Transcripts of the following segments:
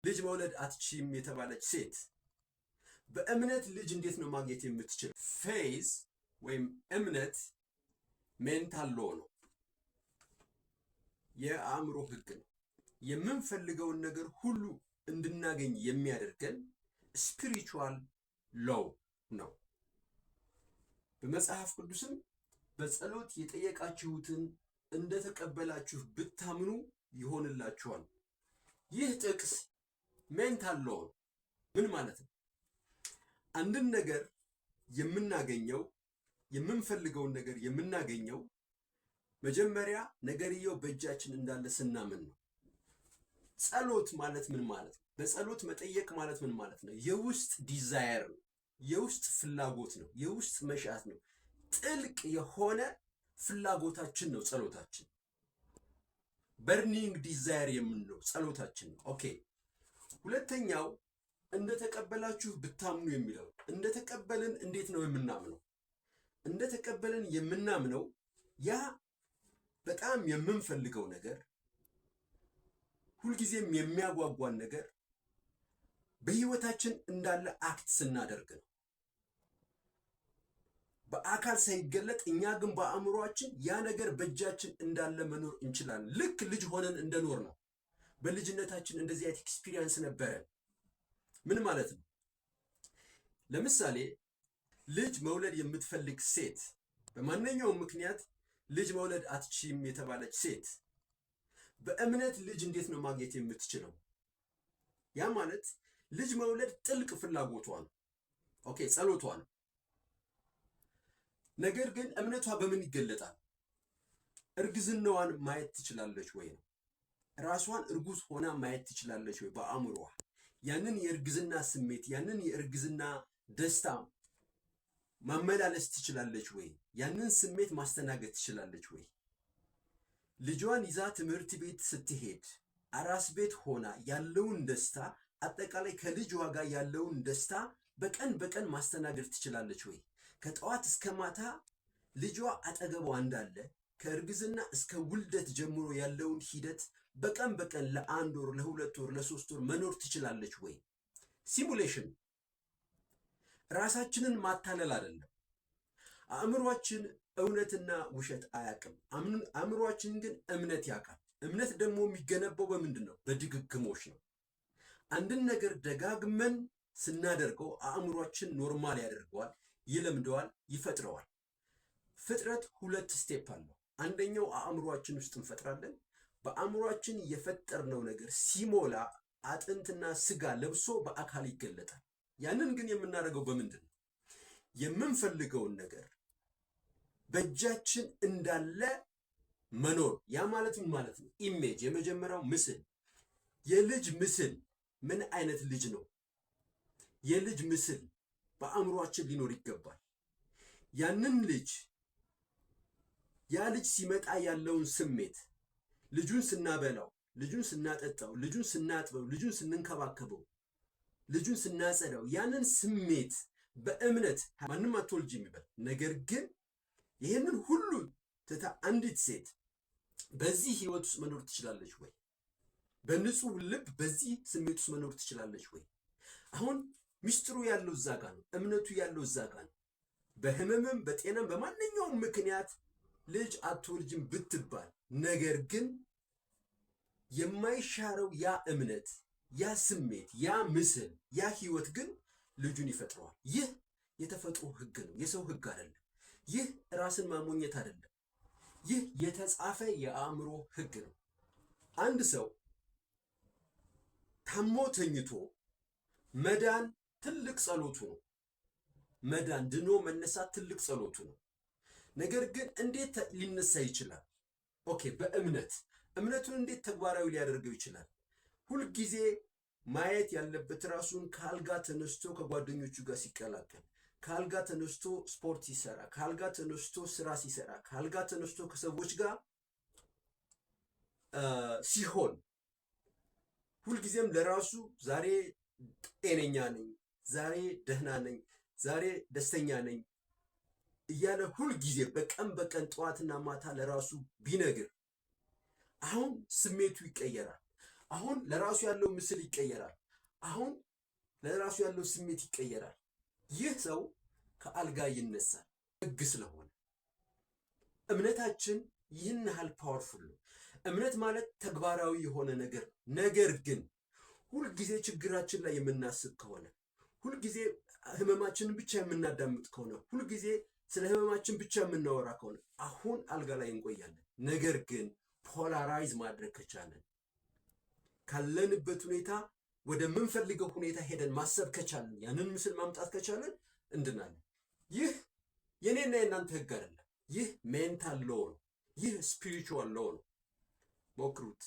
ልጅ መውለድ አትችይም የተባለች ሴት በእምነት ልጅ እንዴት ነው ማግኘት የምትችል? ፌዝ ወይም እምነት ሜንታል ሎ ነው፣ የአእምሮ ህግ ነው። የምንፈልገውን ነገር ሁሉ እንድናገኝ የሚያደርገን ስፒሪቹዋል ሎው ነው። በመጽሐፍ ቅዱስም በጸሎት የጠየቃችሁትን እንደተቀበላችሁ ብታምኑ ይሆንላችኋል። ይህ ጥቅስ ሜንታል ሎው ምን ማለት ነው? አንድን ነገር የምናገኘው የምንፈልገውን ነገር የምናገኘው መጀመሪያ ነገርየው በእጃችን እንዳለ ስናምን ነው። ጸሎት ማለት ምን ማለት ነው? በጸሎት መጠየቅ ማለት ምን ማለት ነው? የውስጥ ዲዛየር ነው፣ የውስጥ ፍላጎት ነው፣ የውስጥ መሻት ነው። ጥልቅ የሆነ ፍላጎታችን ነው ጸሎታችን። በርኒንግ ዲዛየር የምንለው ጸሎታችን ነው። ኦኬ። ሁለተኛው እንደተቀበላችሁ ብታምኑ የሚለው እንደተቀበልን እንዴት ነው የምናምነው? እንደተቀበልን የምናምነው ያ በጣም የምንፈልገው ነገር ሁልጊዜም የሚያጓጓን ነገር በህይወታችን እንዳለ አክት ስናደርግ ነው። በአካል ሳይገለጥ እኛ ግን በአእምሯችን ያ ነገር በእጃችን እንዳለ መኖር እንችላለን። ልክ ልጅ ሆነን እንደኖር ነው። በልጅነታችን እንደዚህ አይነት ኤክስፒሪየንስ ነበረ። ምን ማለት ነው? ለምሳሌ ልጅ መውለድ የምትፈልግ ሴት በማንኛውም ምክንያት ልጅ መውለድ አትችይም የተባለች ሴት በእምነት ልጅ እንዴት ነው ማግኘት የምትችለው? ያ ማለት ልጅ መውለድ ጥልቅ ፍላጎቷ ነው። ኦኬ፣ ጸሎቷ ነው። ነገር ግን እምነቷ በምን ይገለጣል? እርግዝናዋን ማየት ትችላለች ወይ ነው። ራሷን እርጉዝ ሆና ማየት ትችላለች ወይ? በአእምሯ ያንን የእርግዝና ስሜት ያንን የእርግዝና ደስታ ማመላለስ ትችላለች ወይ? ያንን ስሜት ማስተናገድ ትችላለች ወይ? ልጇን ይዛ ትምህርት ቤት ስትሄድ አራስ ቤት ሆና ያለውን ደስታ አጠቃላይ ከልጇ ጋር ያለውን ደስታ በቀን በቀን ማስተናገድ ትችላለች ወይ? ከጠዋት እስከ ማታ ልጇ አጠገቧ እንዳለ ከእርግዝና እስከ ውልደት ጀምሮ ያለውን ሂደት በቀን በቀን ለአንድ ወር፣ ለሁለት ወር፣ ለሶስት ወር መኖር ትችላለች ወይ? ሲሙሌሽን ራሳችንን ማታለል አይደለም። አእምሯችን እውነትና ውሸት አያውቅም። አእምሯችን ግን እምነት ያውቃል። እምነት ደግሞ የሚገነባው በምንድን ነው? በድግግሞሽ ነው። አንድን ነገር ደጋግመን ስናደርገው አእምሯችን ኖርማል ያደርገዋል፣ ይለምደዋል፣ ይፈጥረዋል። ፍጥረት ሁለት ስቴፕ አለው። አንደኛው አእምሯችን ውስጥ እንፈጥራለን። በአእምሯችን የፈጠርነው ነገር ሲሞላ አጥንትና ስጋ ለብሶ በአካል ይገለጣል። ያንን ግን የምናደርገው በምንድን ነው? የምንፈልገውን ነገር በእጃችን እንዳለ መኖር። ያ ማለት ምን ማለት ነው? ኢሜጅ፣ የመጀመሪያው ምስል። የልጅ ምስል ምን አይነት ልጅ ነው? የልጅ ምስል በአእምሯችን ሊኖር ይገባል። ያንን ልጅ ያ ልጅ ሲመጣ ያለውን ስሜት፣ ልጁን ስናበላው፣ ልጁን ስናጠጣው፣ ልጁን ስናጥበው፣ ልጁን ስንንከባከበው፣ ልጁን ስናጸዳው፣ ያንን ስሜት በእምነት ማንም አትወልጅ የሚባል ነገር ግን ይህንን ሁሉ ትታ አንዲት ሴት በዚህ ህይወት ውስጥ መኖር ትችላለች ወይ? በንጹህ ልብ በዚህ ስሜት ውስጥ መኖር ትችላለች ወይ? አሁን ሚስጥሩ ያለው እዛ ጋ ነው። እምነቱ ያለው እዛ ጋ ነው። በህመምም በጤናም በማንኛውም ምክንያት ልጅ አትወልጅም ብትባል፣ ነገር ግን የማይሻረው ያ እምነት፣ ያ ስሜት፣ ያ ምስል፣ ያ ህይወት ግን ልጁን ይፈጥረዋል። ይህ የተፈጥሮ ህግ ነው፣ የሰው ህግ አይደለም። ይህ ራስን ማሞኘት አይደለም። ይህ የተጻፈ የአእምሮ ህግ ነው። አንድ ሰው ታሞ ተኝቶ መዳን ትልቅ ጸሎቱ ነው። መዳን ድኖ መነሳት ትልቅ ጸሎቱ ነው። ነገር ግን እንዴት ሊነሳ ይችላል? ኦኬ፣ በእምነት። እምነቱን እንዴት ተግባራዊ ሊያደርገው ይችላል? ሁልጊዜ ማየት ያለበት ራሱን ከአልጋ ተነስቶ ከጓደኞቹ ጋር ሲቀላቀል፣ ከአልጋ ተነስቶ ስፖርት ሲሰራ፣ ከአልጋ ተነስቶ ስራ ሲሰራ፣ ከአልጋ ተነስቶ ከሰዎች ጋር ሲሆን፣ ሁልጊዜም ለራሱ ዛሬ ጤነኛ ነኝ፣ ዛሬ ደህና ነኝ፣ ዛሬ ደስተኛ ነኝ እያለ ሁልጊዜ በቀን በቀን ጠዋትና ማታ ለራሱ ቢነግር አሁን ስሜቱ ይቀየራል። አሁን ለራሱ ያለው ምስል ይቀየራል። አሁን ለራሱ ያለው ስሜት ይቀየራል። ይህ ሰው ከአልጋ ይነሳል። ሕግ ስለሆነ እምነታችን ይህን ያህል ፓወርፉል ነው። እምነት ማለት ተግባራዊ የሆነ ነገር ነገር ግን ሁልጊዜ ችግራችን ላይ የምናስብ ከሆነ ሁልጊዜ ህመማችንን ብቻ የምናዳምጥ ከሆነ ሁልጊዜ ስለ ህመማችን ብቻ የምናወራ ከሆነ አሁን አልጋ ላይ እንቆያለን። ነገር ግን ፖላራይዝ ማድረግ ከቻለን ካለንበት ሁኔታ ወደምንፈልገው ሁኔታ ሄደን ማሰብ ከቻለን ያንን ምስል ማምጣት ከቻለን እንድናለን። ይህ የኔና የእናንተ ህግ አይደለም። ይህ ሜንታል ሎ ነው። ይህ ስፒሪቹዋል ሎ ነው። ሞክሩት።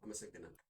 አመሰግናለሁ።